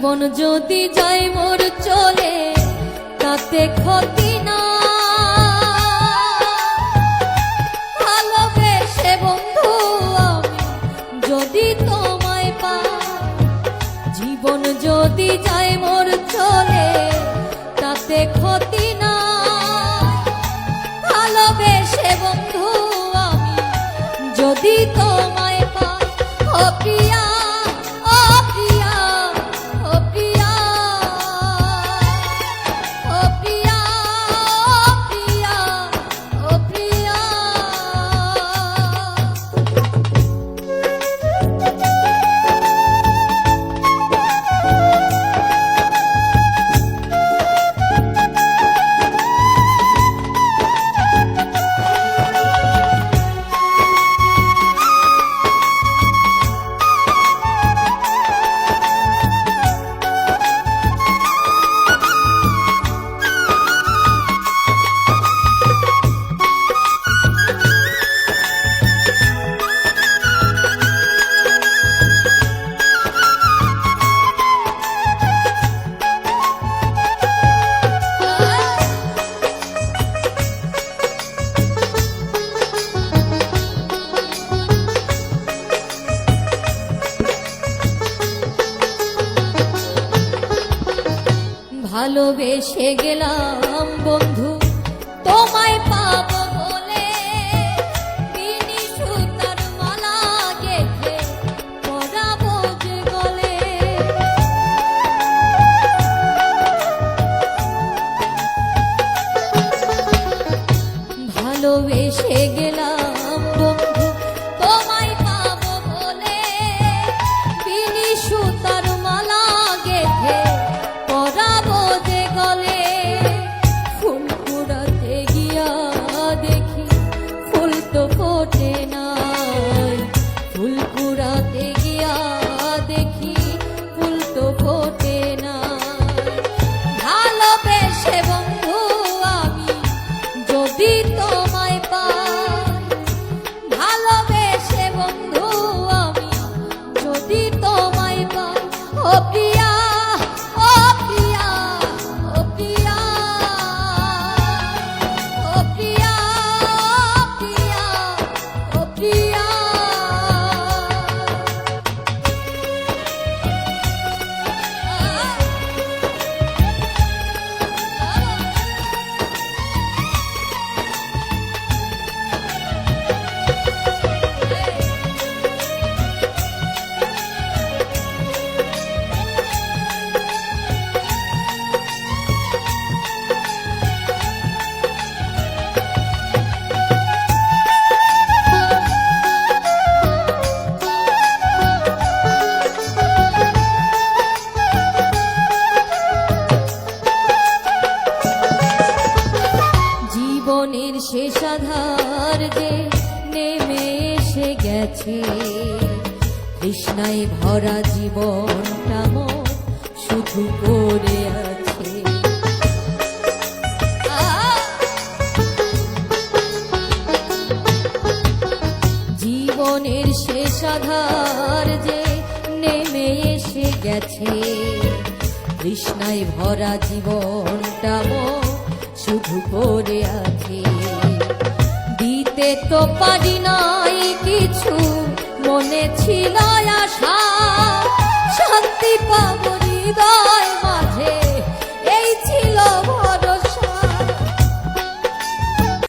জীবন যদি যায় মোর চলে তাতে ক্ষতি না, ভালোবেসে বন্ধু আমি যদি তোমায় পাই। জীবন যদি যায় মোর চলে তাতে ক্ষতি না, ভালোবেসে বন্ধু আমি যদি তোমায় পাই। ও প্রিয়া, ও প্রিয়া, ও প্রিয়া, ও প্রিয়া, ও প্রিয়া, ও প্রিয়া। ভালোবেসে গেলাম বন্ধু তোমায় পাবো বলে, বিনি সুতার মালা গেঁথে পরাবো যে গলে। ভালোবেসে গেলাম বন্ধু তোমায় পাবো বলে, বিনি সুতার মালা গেঁথে পরাবো যে গলে। ফুল কুড়াতে গিয়া দেখি ফুল তো ফোটে নাই, ফুল কুড়াতে গিয়া দেখি ফুল তো ফোটে নাই। ভালোবেসে বন্ধু আমি যদি তোমায় পাই, ভালোবেসে বন্ধু আমি যদি তোমায় পাই। ও প্রিয়া, ও প্রিয়া, ও প্রিয়া, ও প্রিয়া, ও প্রিয়া, ও প্রিয়া। জীবনের শেষ আধার যে নেমে এসে গেছে, তৃষ্ণায় ভরা জীবনটা মোর শুধু পড়ে আছে। জীবনের শেষ আধার যে নেমে এসে গেছে, তৃষ্ণায় ভরা জীবনটা মোর শুধু পড়ে আছে। দিতে তো পারি নাই কিছু, মনে ছিল আশা শান্তি পাবো হৃদয়।